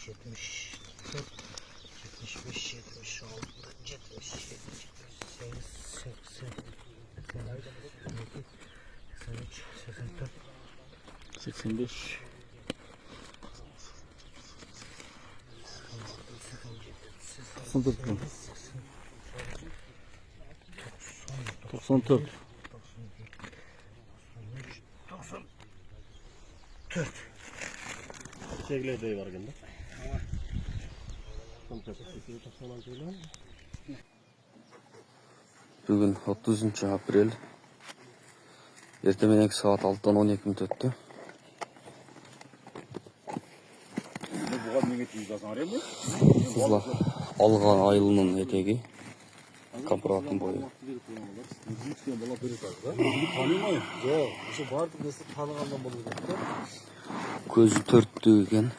75, 76, 77, 78, 83, 84, 85. 94. 94. Çekileceği var gene. Bugün 30 aprel. Ertemenek saat 6'dan 12 minut öttü. Kızlar algan ayılının etegi. Kapıratın boyu. Gözü törttü eken.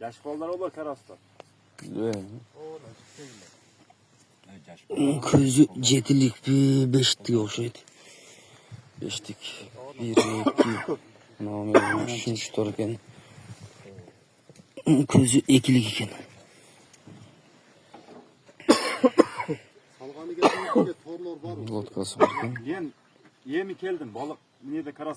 Yaş ballar olur karasta. Közü jetilik bir beşti okşaydı. Beştik. 1, 2, namı 3, 4 eken. Közü ekilik eken. Lotkası var eken. Yem mi keldim balık niye de karasta.